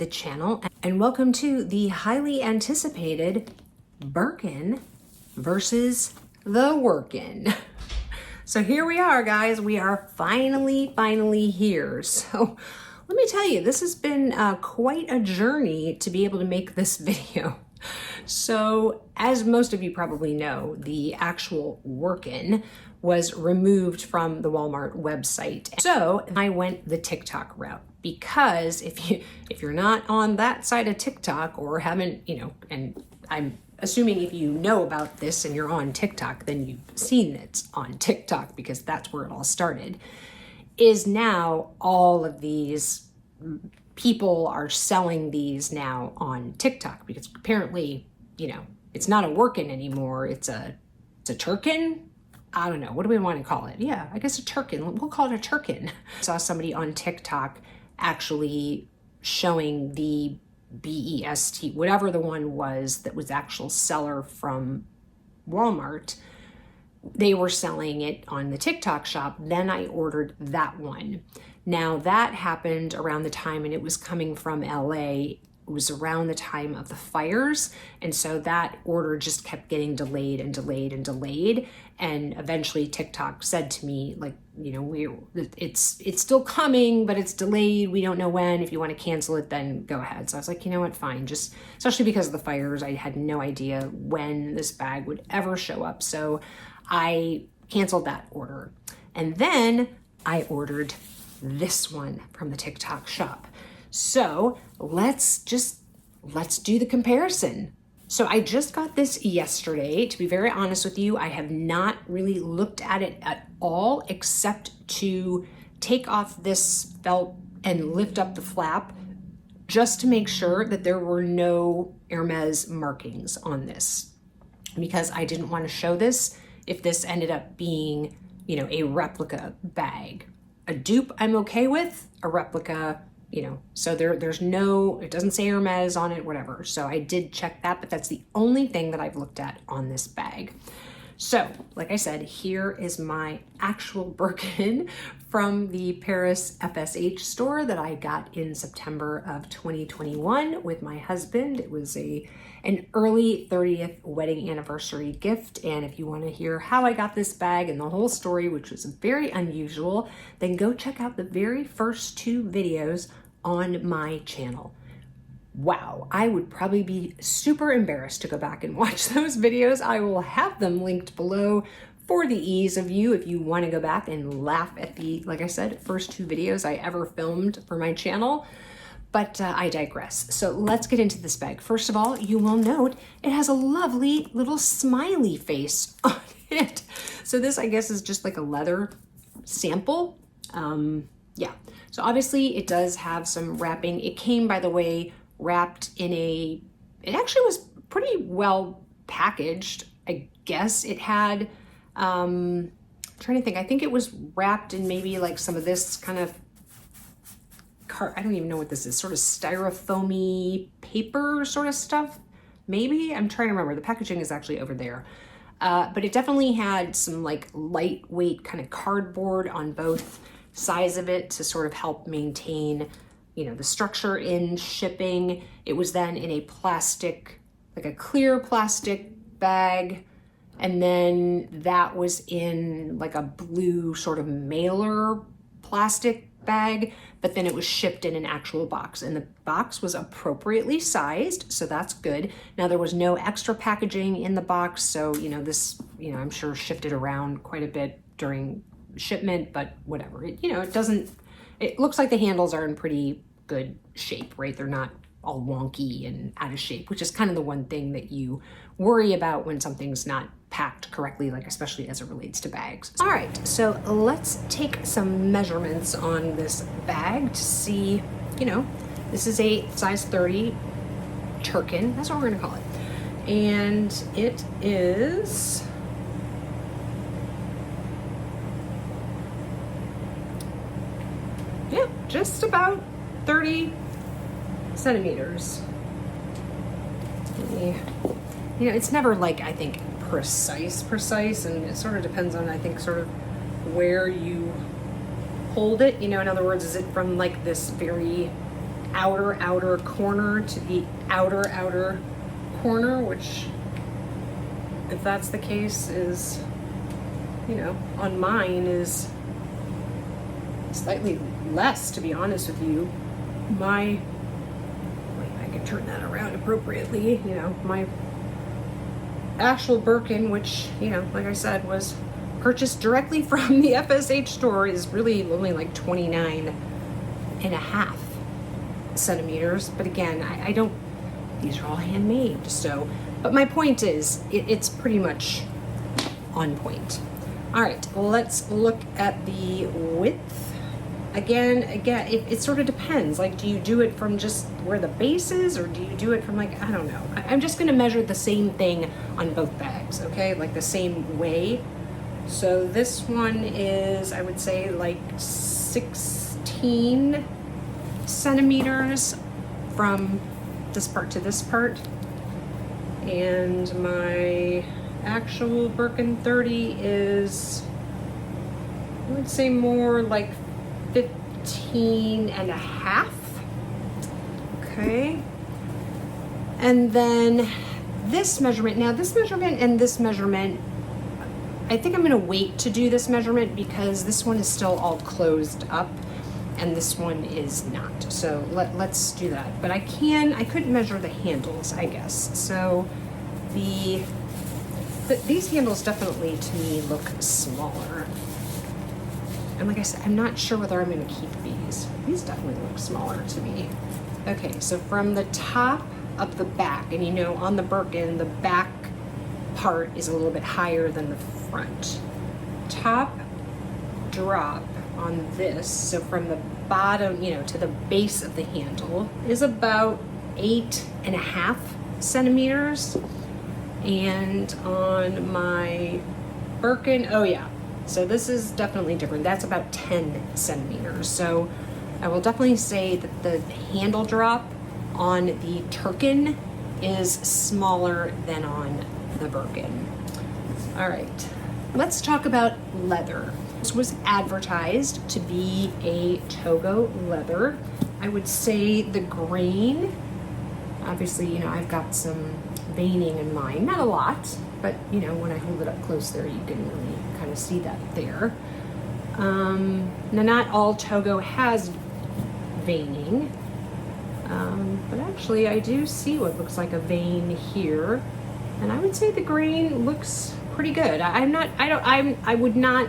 the channel and welcome to the highly anticipated Birkin versus the Wirkin. So here we are, guys. We are finally here. So let me tell you, this has been quite a journey to be able to make this video. So as most of you probably know, the actual Wirkin was removed from the Walmart website. So I went the TikTok route because if you're not on that side of TikTok or haven't, and I'm assuming if you know about this and you're on TikTok, then you've seen it on TikTok because that's where it all started, is now all of these people are selling these now on TikTok because apparently, it's not a Wirkin anymore. It's a Tirkin. I don't know. What do we want to call it? Yeah, I guess a Tirkin. We'll call it a Tirkin. I saw somebody on TikTok actually showing the BEST, whatever the one was that was actual seller from Walmart. They were selling it on the TikTok shop. Then I ordered that one. Now that happened around the time, and it was coming from LA. It was around the time of the fires. And so that order just kept getting delayed and delayed and delayed. And eventually TikTok said to me, like, it's still coming, but it's delayed. We don't know when. If you want to cancel it, then go ahead. So I was like, you know what, fine. Just, especially because of the fires, I had no idea when this bag would ever show up. So I canceled that order. And then I ordered this one from the TikTok shop. So let's do the comparison. So I just got this yesterday. To be very honest with you, I have not really looked at it at all except to take off this felt and lift up the flap just to make sure that there were no Hermes markings on this, because I didn't want to show this if this ended up being, a replica bag. A dupe I'm okay with, a replica, so there's no, it doesn't say Hermes on it, whatever. So I did check that, but that's the only thing that I've looked at on this bag. So like I said, here is my actual Birkin from the Paris FSH store that I got in September of 2021 with my husband. It was an early 30th wedding anniversary gift. And if you want to hear how I got this bag and the whole story, which was very unusual, then go check out the very first 2 videos on my channel. Wow, I would probably be super embarrassed to go back and watch those videos. I will have them linked below for the ease of you if you want to go back and laugh at the, like I said, first 2 videos I ever filmed for my channel. But I digress. So let's get into this bag. First of all, you will note it has a lovely little smiley face on it. So this, I guess, is just like a leather sample. Yeah, so obviously it does have some wrapping. It came, by the way, wrapped in it actually was pretty well packaged. I guess it had, I'm trying to think, I think it was wrapped in maybe like some of this kind of, I don't even know what this is, sort of styrofoamy paper sort of stuff. Maybe, I'm trying to remember. The packaging is actually over there. But it definitely had some like lightweight kind of cardboard on both sides of it to sort of help maintain, the structure in shipping. It was then in a plastic, like a clear plastic bag. And then that was in like a blue sort of mailer plastic bag, but then it was shipped in an actual box, and the box was appropriately sized, so that's good. Now there was no extra packaging in the box, so this, I'm sure shifted around quite a bit during shipment, but whatever. It looks like the handles are in pretty good shape, right? They're not all wonky and out of shape, which is kind of the one thing that you worry about when something's not packed correctly, like especially as it relates to bags. All right, so let's take some measurements on this bag to see, this is a size 30 Tirkin, that's what we're gonna call it. And it is, yeah, just about 30 centimeters. It's never like, I think, precise, and it sort of depends on, I think, sort of where you hold it. In other words, is it from like this very outer corner to the outer corner, which, if that's the case, is, you know, on mine is slightly less, to be honest with you. Wait, I can turn that around appropriately. You know, my actual Birkin, which, you know, like I said, was purchased directly from the FSH store, is really only like 29.5 centimeters. But again, I don't, these are all handmade. So, but my point is, it's pretty much on point. All right, let's look at the width. Again, it sort of depends. Like, do you do it from just where the base is, or do you do it from, like, I don't know. I'm just gonna measure the same thing on both bags, okay? Like the same way. So this one is, I would say, like 16 centimeters from this part to this part. And my actual Birkin 30 is, I would say, more like 15.5. Okay. And then this measurement, now this measurement and this measurement, I think I'm gonna wait to do this measurement because this one is still all closed up and this one is not. So let's do that. But I could measure the handles, I guess. So these handles definitely to me look smaller. And like I said, I'm not sure whether I'm gonna keep these. These definitely look smaller to me. Okay, so from the top of the back, and you know, on the Birkin, the back part is a little bit higher than the front. Top drop on this, so from the bottom, you know, to the base of the handle is about 8.5 centimeters. And on my Birkin, oh yeah, so this is definitely different. That's about 10 centimeters. So I will definitely say that the handle drop on the Tirkin is smaller than on the Birkin. All right, let's talk about leather. This was advertised to be a Togo leather. I would say the grain, obviously, you know, I've got some veining in mine, not a lot, but you know, when I hold it up close there, you can really kind of see that there. Now, not all Togo has veining, but actually I do see what looks like a vein here, and I would say the grain looks pretty good. I would not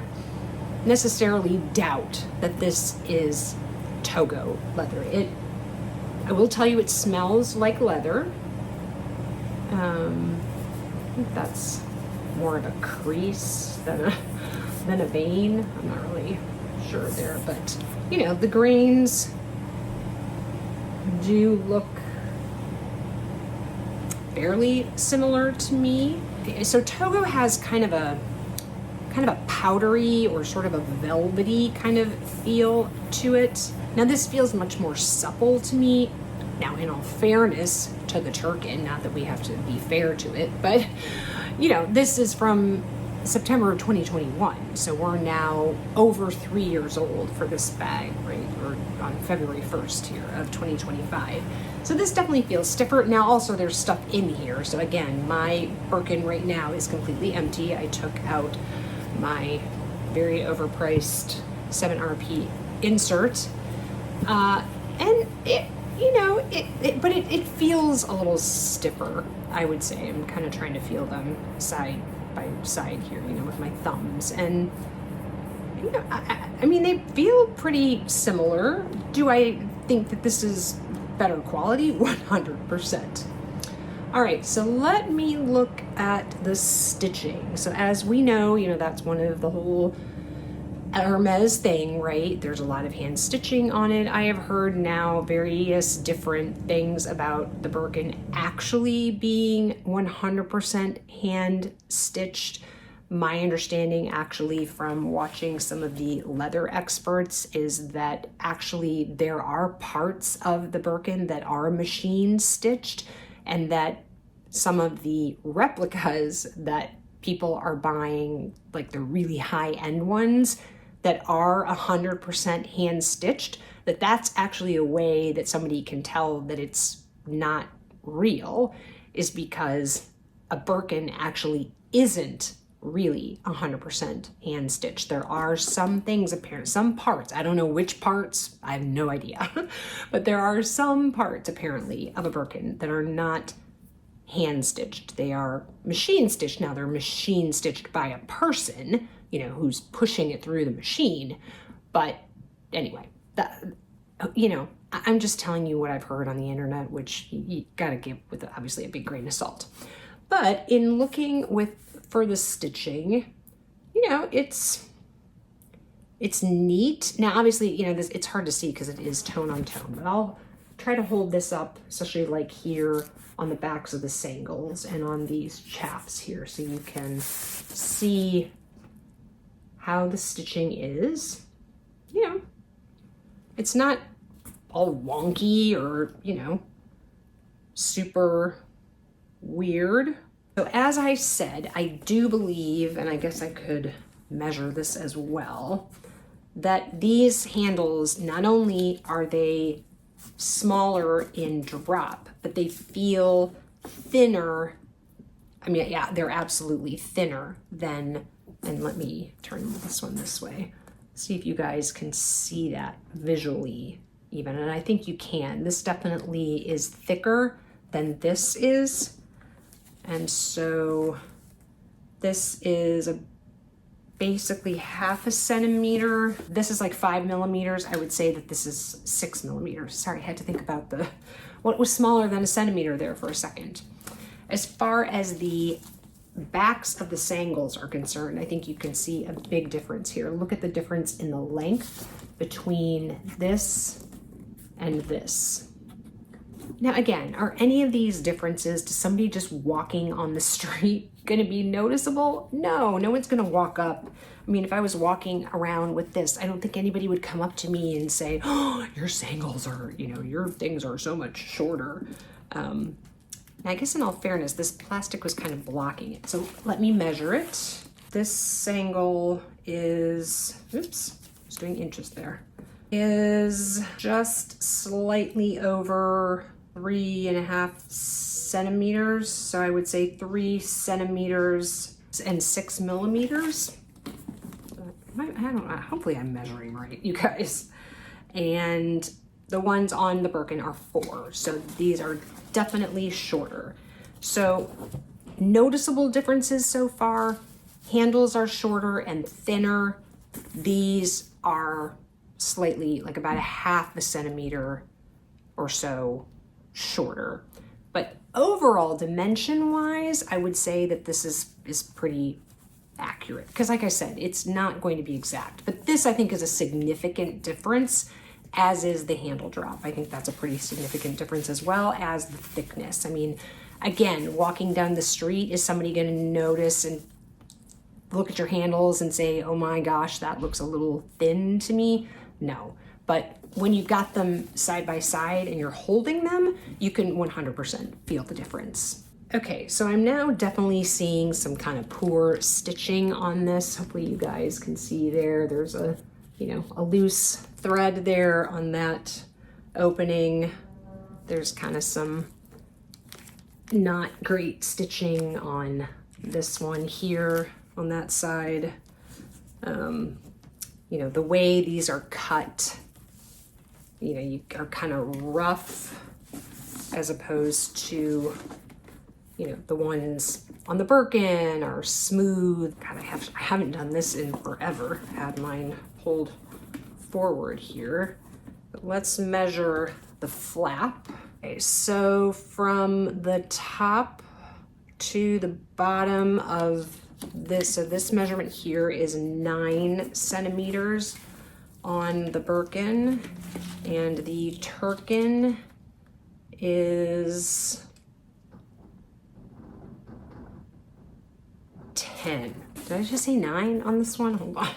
necessarily doubt that this is Togo leather. I will tell you, it smells like leather. I think that's more of a crease than a vein. I'm not really sure there, but you know, the grains do look fairly similar to me. So Togo has kind of a powdery or sort of a velvety kind of feel to it. Now this feels much more supple to me. Now, in all fairness to the Tirkin, not that we have to be fair to it, but you know, this is from September of 2021, so we're now over 3 years old for this bag, right? We're on February 1st here of 2025. So this definitely feels stiffer. Now also there's stuff in here. So again, my Birkin right now is completely empty. I took out my very overpriced 7RP insert. And it, you know, but it feels a little stiffer, I would say. I'm kind of trying to feel them side by side here, you know, with my thumbs. And, you know, I mean, they feel pretty similar. Do I think that this is better quality? 100%. All right, so let me look at the stitching. So as we know, you know, that's one of the whole Hermes thing, right? There's a lot of hand stitching on it. I have heard now various different things about the Birkin actually being 100% hand stitched. My understanding, actually, from watching some of the leather experts, is that actually there are parts of the Birkin that are machine stitched, and that some of the replicas that people are buying, like the really high-end ones, that are 100% hand stitched, that's actually a way that somebody can tell that it's not real, is because a Birkin actually isn't really 100% hand stitched. There are some things apparent, some parts, I don't know which parts, I have no idea, but there are some parts apparently of a Birkin that are not hand stitched. They are machine stitched. Now they're machine stitched by a person, you know, who's pushing it through the machine. But anyway, that, you know, I'm just telling you what I've heard on the internet, which you gotta give with obviously a big grain of salt. But in looking for the stitching, you know, it's neat. Now, obviously, you know, it's hard to see because it is tone on tone, but I'll try to hold this up, especially like here on the backs of the sangles and on these chaps here, so you can see how the stitching is. You know, it's not all wonky or, you know, super weird. So as I said, I do believe, and I guess I could measure this as well, that these handles, not only are they smaller in drop, but they feel thinner. I mean, yeah, they're absolutely thinner than, and let me turn this one this way, see if you guys can see that visually even, and I think you can. This definitely is thicker than this is, and so this is basically 1/2 centimeter. This is like 5 millimeters. I would say that this is 6 millimeters. Sorry, I had to think about what was smaller than a centimeter there for a second. As far as the backs of the sangles are concerned, I think you can see a big difference here. Look at the difference in the length between this and this. Now again, are any of these differences to somebody just walking on the street going to be noticeable? No one's going to walk up. I mean, if I was walking around with this, I don't think anybody would come up to me and say, oh, your sangles are, you know, your things are so much shorter. I guess in all fairness, this plastic was kind of blocking it. So let me measure it. This sangle is, oops, I was doing inches there, is just slightly over 3.5 centimeters. So I would say 3 centimeters and 6 millimeters. I don't know, hopefully I'm measuring right, you guys. And the ones on the Birkin are 4. So these are definitely shorter. So noticeable differences so far. Handles are shorter and thinner. These are slightly, like about 1/2 centimeter or so shorter. But overall, dimension-wise, I would say that this is pretty accurate. Because like I said, it's not going to be exact. But this, I think, is a significant difference, as is the handle drop. I think that's a pretty significant difference, as well as the thickness. I mean, again, walking down the street, is somebody going to notice and look at your handles and say, oh my gosh, that looks a little thin to me? No. But when you've got them side by side and you're holding them, you can 100% feel the difference. Okay, so I'm now definitely seeing some kind of poor stitching on this. Hopefully you guys can see there. There's a, you know, a loose thread there on that opening. There's kind of some not great stitching on this one here on that side. You know, the way these are cut, you know, you are kind of rough as opposed to, you know, the ones on the Birkin are smooth. God, I haven't done this in forever. I had mine pulled forward here. But let's measure the flap. Okay, so from the top to the bottom of this, so this measurement here is 9 centimeters on the Birkin, and the Tirkin is 10. Did I just say 9 on this one? Hold on.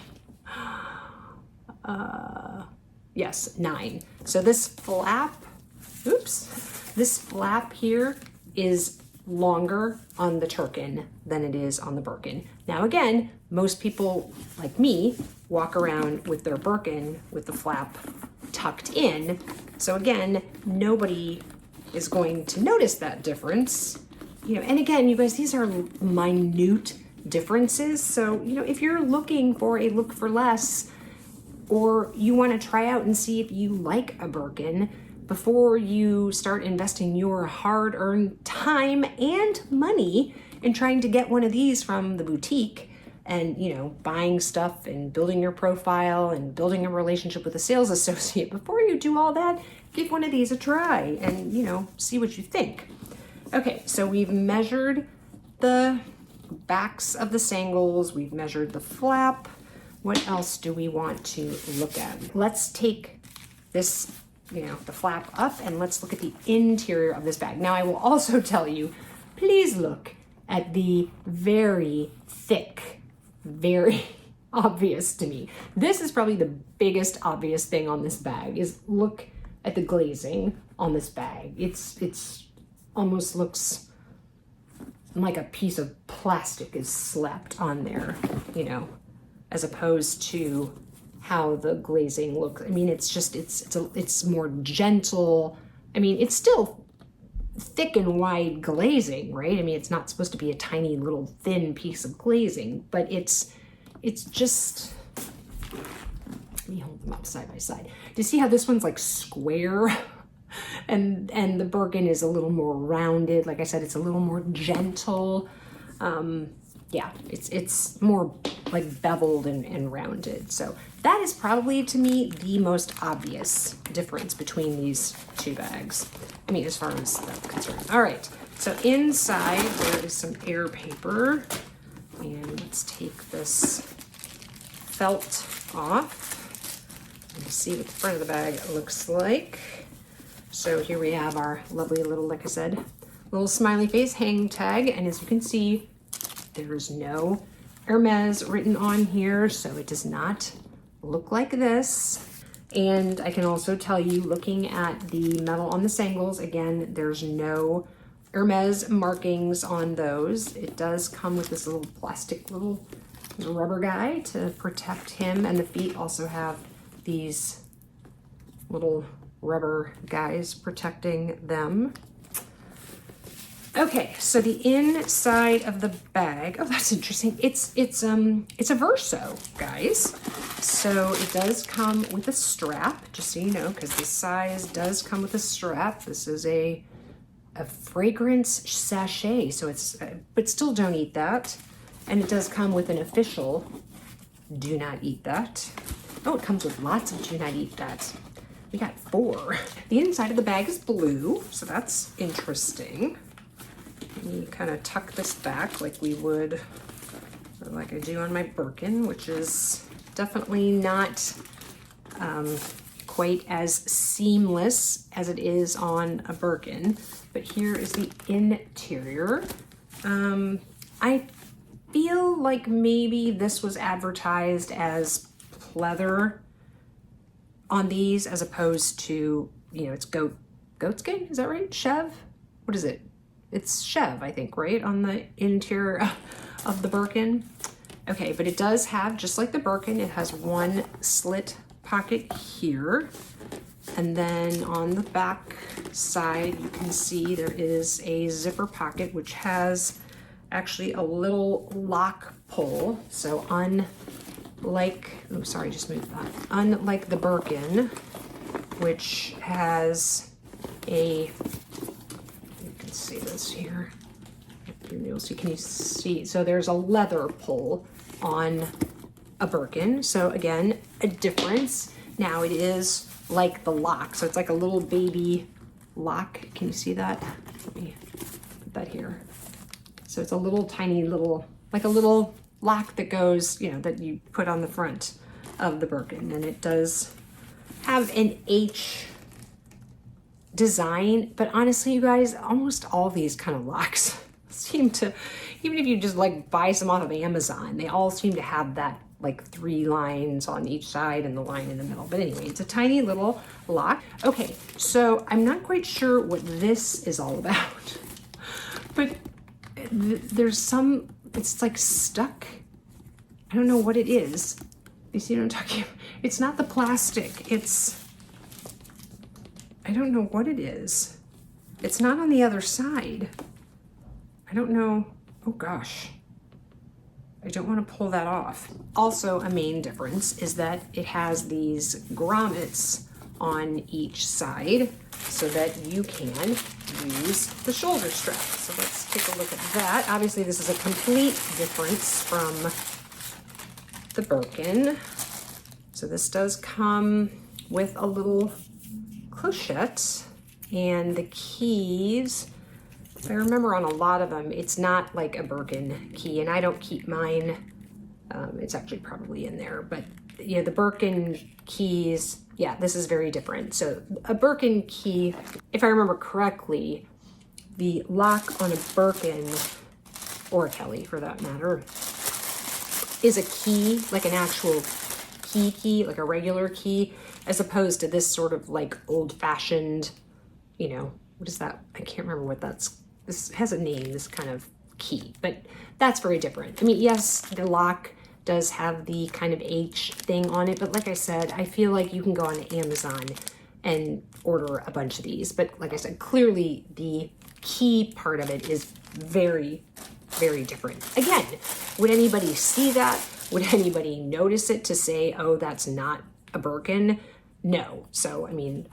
Yes, 9. So this flap, oops, this flap here is longer on the Tirkin than it is on the Birkin. Now again, most people like me walk around with their Birkin with the flap tucked in. So again, nobody is going to notice that difference. You know, and again, you guys, these are minute differences. So, you know, if you're looking for a look for less, or you want to try out and see if you like a Birkin before you start investing your hard-earned time and money in trying to get one of these from the boutique and, you know, buying stuff and building your profile and building a relationship with a sales associate, before you do all that, give one of these a try and, you know, see what you think. Okay, so we've measured the backs of the sangles, we've measured the flap. What else do we want to look at? Let's take this, you know, the flap up, and let's look at the interior of this bag. Now, I will also tell you, please look at the very thick, very obvious to me. This is probably the biggest obvious thing on this bag, is look at the glazing on this bag. It's almost looks like a piece of plastic is slapped on there, you know, as opposed to how the glazing looks. I mean, it's just, it's more gentle. I mean, it's still thick and wide glazing, right? I mean, it's not supposed to be a tiny little thin piece of glazing, but it's just, let me hold them up side by side. Do you see how this one's like square? and the Birkin is a little more rounded. Like I said, it's a little more gentle. Yeah, it's more like beveled and rounded. So that is probably, to me, the most obvious difference between these two bags. I mean, as far as that's concerned. All right, so inside there is some air paper. And let's take this felt off and see what the front of the bag looks like. So here we have our lovely little, like I said, little smiley face hang tag. And as you can see, there's no Hermes written on here, so it does not look like this. And I can also tell you, looking at the metal on the sangles, again, there's no Hermes markings on those. It does come with this little plastic little rubber guy to protect him, and the feet also have these little rubber guys protecting them. Okay, so the inside of the bag, oh, that's interesting. It's a Verso, guys. So it does come with a strap, just so you know, because the size does come with a strap. This is a fragrance sachet, so it's, but still don't eat that. And it does come with an official do not eat that. Oh, it comes with lots of do not eat that. We got 4. The inside of the bag is blue, so that's interesting. You kind of tuck this back like we would, or like I do on my Birkin, which is definitely not quite as seamless as it is on a Birkin. But here is the interior. I feel like maybe this was advertised as pleather on these, as opposed to, you know, it's goatskin, is that right? Chev? What is it? It's Chev, I think, right? On the interior of the Birkin. Okay, but it does have, just like the Birkin, it has one slit pocket here. And then on the back side, you can see there is a zipper pocket, which has actually a little lock pull. So unlike, oh, sorry, just moved that. Unlike the Birkin, which has a, see this here. You'll see, can you see? So there's a leather pull on a Birkin. So again, a difference. Now it is like the lock. So it's like a little baby lock. Can you see that? Let me put that here. So it's a little tiny little, like a little lock that goes, you know, that you put on the front of the Birkin. And it does have an H design, but honestly, you guys, almost all these kind of locks seem to, even if you just like buy some off of Amazon, they all seem to have that like 3 lines on each side and the line in the middle. But anyway, it's a tiny little lock. Okay, so I'm not quite sure what this is all about, but there's some, it's like stuck. I don't know what it is. You see what I'm talking about? It's not the plastic. It's, I don't know what it is. It's not on the other side. I don't know. Oh gosh. I don't want to pull that off. Also, a main difference is that it has these grommets on each side so that you can use the shoulder strap. So let's take a look at that. Obviously, this is a complete difference from the Birkin. So this does come with a little clochette, and the keys, if I remember on a lot of them, it's not like a Birkin key, and I don't keep mine. It's actually probably in there, but you know, the Birkin keys, yeah, this is very different. So a Birkin key, if I remember correctly, the lock on a Birkin, or a Kelly for that matter, is a key, like an actual key, like a regular key, as opposed to this sort of like old-fashioned, you know, what is that? I can't remember what that's, this has a name, this kind of key, but that's very different. I mean, yes, the lock does have the kind of H thing on it, but like I said, I feel like you can go on Amazon and order a bunch of these. But like I said, clearly the key part of it is very, very different. Again, would anybody see that? Would anybody notice it to say, oh, that's not a Birkin? No. So, I mean,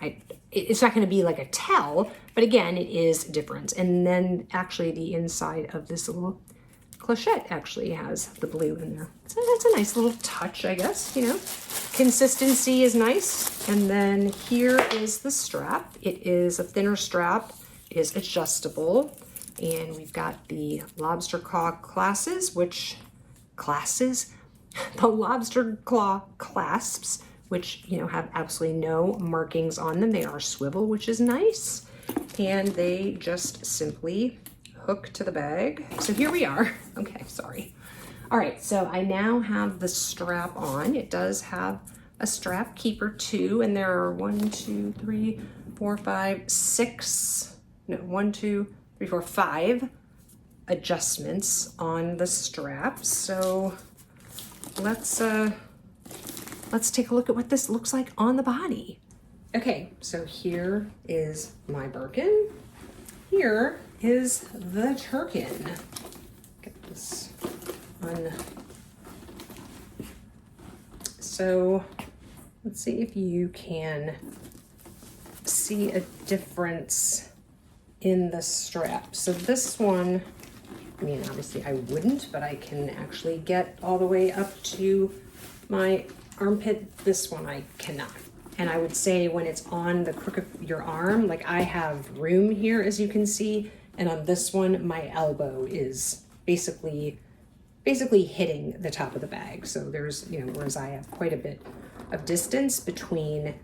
it's not going to be like a tell, but again, it is different. And then actually the inside of this little clochette actually has the blue in there. So that's a nice little touch, I guess, you know. Consistency is nice. And then here is the strap. It is a thinner strap. It is adjustable. And we've got the lobster claw classes, the lobster claw clasps, which, you know, have absolutely no markings on them. They are swivel, which is nice. And they just simply hook to the bag. So here we are. Okay, sorry. All right, so I now have the strap on. It does have a strap keeper too, and there are 5 adjustments on the strap. So let's take a look at what this looks like on the body. Okay, so here is my Birkin. Here is the Tirkin. Get this on. So let's see if you can see a difference in the strap. So this one, I mean, obviously I wouldn't, but I can actually get all the way up to my armpit. This one I cannot. And I would say when it's on the crook of your arm, like I have room here, as you can see, and on this one, my elbow is basically hitting the top of the bag. So there's, you know, whereas I have quite a bit of distance between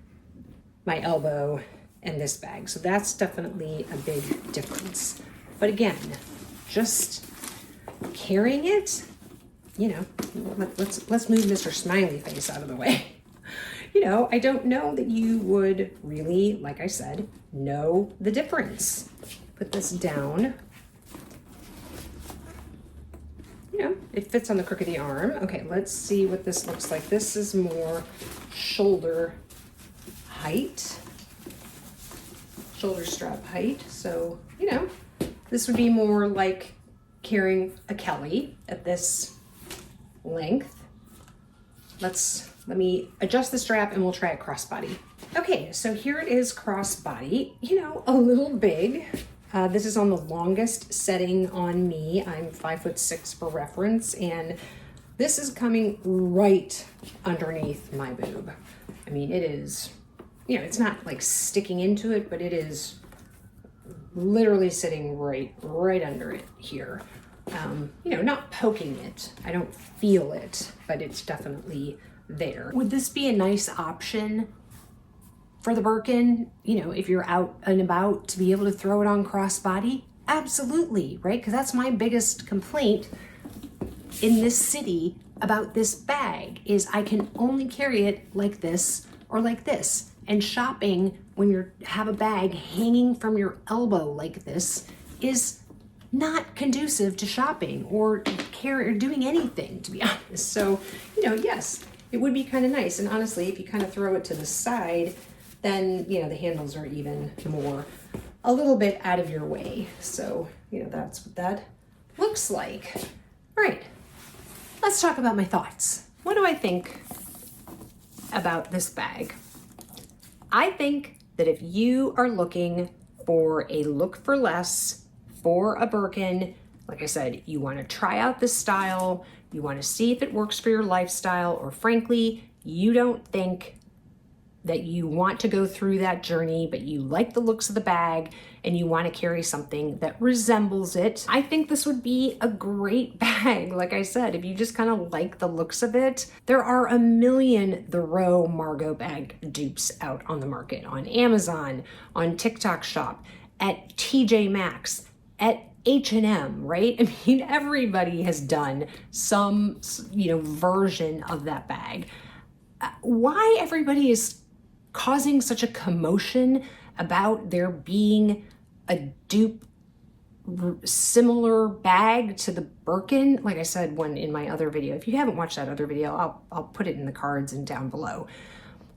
my elbow and this bag. So that's definitely a big difference. But again, just carrying it, you know, let's move Mr. Smiley Face out of the way. You know, I don't know that you would really, like I said, know the difference. Put this down. You know, it fits on the crook of the arm. Okay, let's see what this looks like. This is more shoulder height, shoulder strap height. So, you know, this would be more like carrying a Kelly at this length. Let me adjust the strap and we'll try it crossbody. Okay, so here it is crossbody, you know, a little big. This is on the longest setting on me. I'm 5'6" for reference, and this is coming right underneath my boob. I mean, it is, you know, it's not like sticking into it, but it is literally sitting right under it here. You know, not poking it. I don't feel it, but it's definitely there. Would this be a nice option for the Birkin, you know, if you're out and about, to be able to throw it on crossbody? Absolutely, right? Because that's my biggest complaint in this city about this bag is I can only carry it like this or like this. And shopping when you have a bag hanging from your elbow like this is not conducive to shopping or doing anything, to be honest. So, you know, yes, it would be kind of nice. And honestly, if you kind of throw it to the side, then, you know, the handles are even more a little bit out of your way. So, you know, that's what that looks like. All right, let's talk about my thoughts. What do I think about this bag? I think that if you are looking for a look for less for a Birkin, like I said, you want to try out this style, you want to see if it works for your lifestyle, or frankly, you don't think that you want to go through that journey, but you like the looks of the bag and you want to carry something that resembles it, I think this would be a great bag. Like I said, if you just kind of like the looks of it, there are a million The Row Margot bag dupes out on the market, on Amazon, on TikTok Shop, at TJ Maxx, at H&M, right? I mean, everybody has done some, you know, version of that bag. Why everybody is causing such a commotion about there being a dupe similar bag to the Birkin, like I said one in my other video. If you haven't watched that other video, I'll put it in the cards and down below.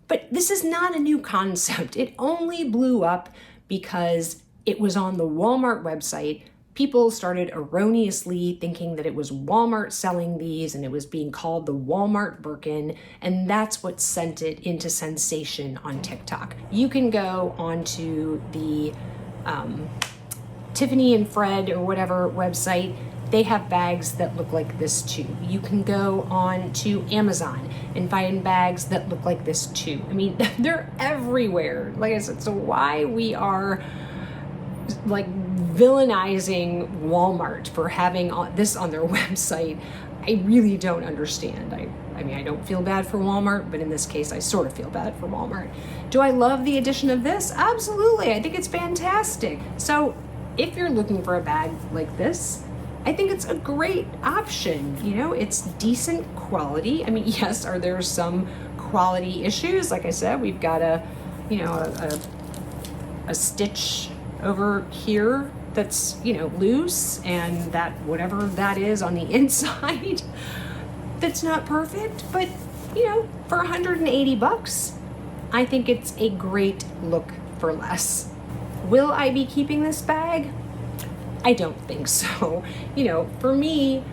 But this is not a new concept. It only blew up because it was on the Walmart website. People started erroneously thinking that it was Walmart selling these and it was being called the Walmart Birkin, and that's what sent it into sensation on TikTok. You can go onto the Tiffany and Fred or whatever website. They have bags that look like this too. You can go on to Amazon and find bags that look like this too. I mean, they're everywhere. Like I said, so why we are like villainizing Walmart for having this on their website, I really don't understand. I mean, I don't feel bad for Walmart, but in this case, I sort of feel bad for Walmart. Do I love the addition of this? Absolutely. I think it's fantastic. So if you're looking for a bag like this, I think it's a great option. You know, it's decent quality. I mean, yes, are there some quality issues? Like I said, we've got a stitch over here that's, you know, loose, and that whatever that is on the inside that's not perfect, but you know, for 180 bucks, I think it's a great look for less. Will I be keeping this bag? I don't think so. You know, for me,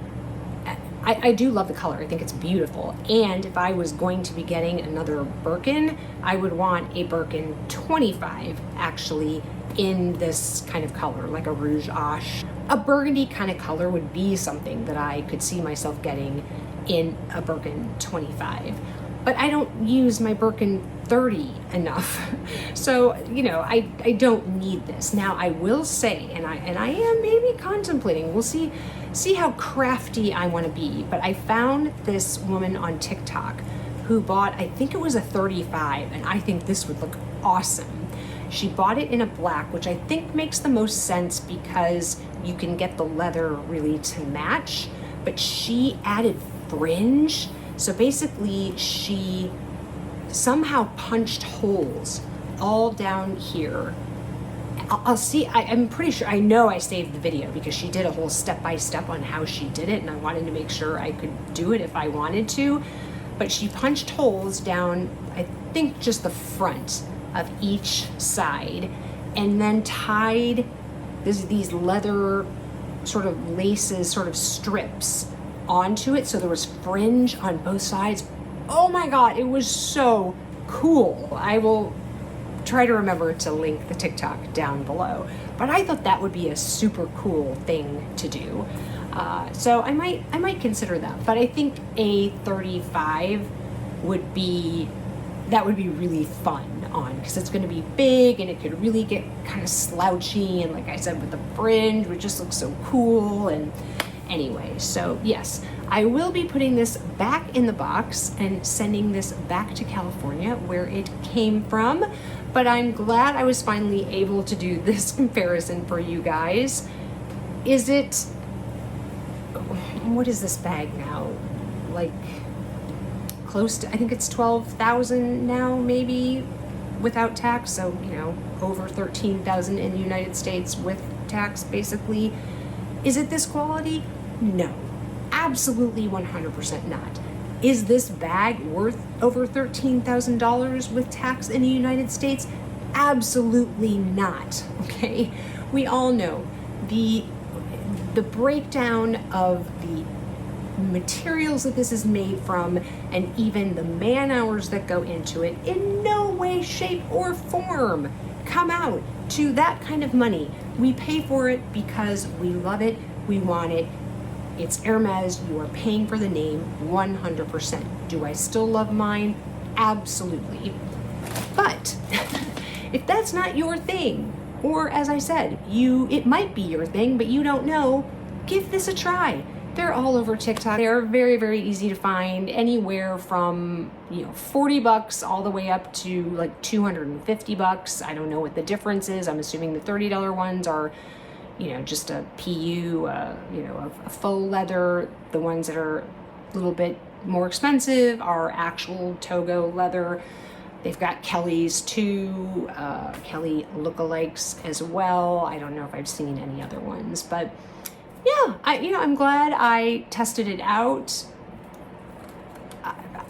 I do love the color. I think it's beautiful. And if I was going to be getting another Birkin, I would want a Birkin 25 actually in this kind of color, like a rouge-ash. A burgundy kind of color would be something that I could see myself getting in a Birkin 25. But I don't use my Birkin 30 enough. So, you know, I don't need this. Now I will say, and I am maybe contemplating, we'll see how crafty I want to be, but I found this woman on TikTok who bought, I think it was a 35, and I think this would look awesome. She bought it in a black, which I think makes the most sense because you can get the leather really to match, but she added fringe. So basically she somehow punched holes all down here. I'll see, I'm pretty sure, I know I saved the video because she did a whole step-by-step on how she did it, and I wanted to make sure I could do it if I wanted to. But she punched holes down, I think just the front of each side, and then tied these leather sort of laces, sort of strips onto it, so there was fringe on both sides. Oh my god, it was so cool. I will try to remember to link the TikTok down below, but I thought that would be a super cool thing to do. So I might consider that, but I think a 35 would be really fun on, because it's going to be big and it could really get kind of slouchy, and like I said, with the fringe, which just looks so cool. And anyway, so yes, I will be putting this back in the box and sending this back to California where it came from, but I'm glad I was finally able to do this comparison for you guys. Is it, what is this bag now? Like close to, I think it's 12,000 now, maybe, without tax. So, you know, over 13,000 in the United States with tax, basically. Is it this quality? No, absolutely 100% not. Is this bag worth over $13,000 with tax in the United States? Absolutely not, okay? We all know the breakdown of the materials that this is made from and even the man hours that go into it in no way, shape, or form come out to that kind of money. We pay for it because we love it, we want it. It's Hermes, you are paying for the name 100%. Do I still love mine? Absolutely. But if that's not your thing, or as I said, it might be your thing, but you don't know, give this a try. They're all over TikTok. They're very, very easy to find, anywhere from, $40 all the way up to like $250. I don't know what the difference is. I'm assuming the $30 ones are, just a PU, a faux leather. The ones that are a little bit more expensive are actual Togo leather. They've got Kelly's too, Kelly lookalikes as well. I don't know if I've seen any other ones, but yeah, I'm glad I tested it out.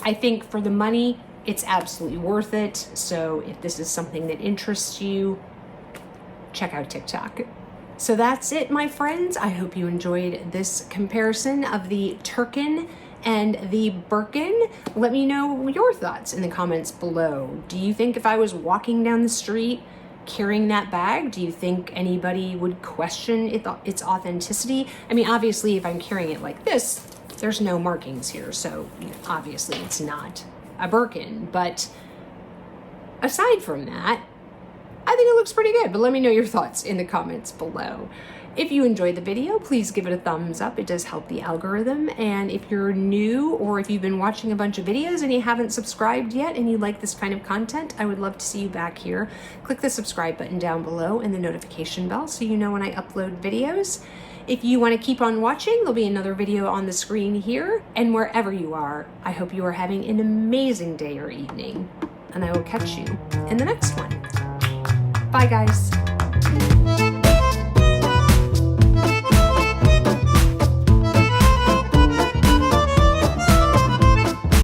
I think for the money, it's absolutely worth it. So if this is something that interests you, check out TikTok. So that's it, my friends. I hope you enjoyed this comparison of the Tirkin and the Birkin. Let me know your thoughts in the comments below. Do you think if I was walking down the street carrying that bag, do you think anybody would question its authenticity? I mean, obviously, if I'm carrying it like this, there's no markings here, so obviously it's not a Birkin. But aside from that, I think it looks pretty good, but let me know your thoughts in the comments below. If you enjoyed the video, please give it a thumbs up. It does help the algorithm. And if you're new, or if you've been watching a bunch of videos and you haven't subscribed yet and you like this kind of content, I would love to see you back here. Click the subscribe button down below and the notification bell so you know when I upload videos. If you want to keep on watching, there'll be another video on the screen here. And wherever you are, I hope you are having an amazing day or evening. And I will catch you in the next one. Bye, guys.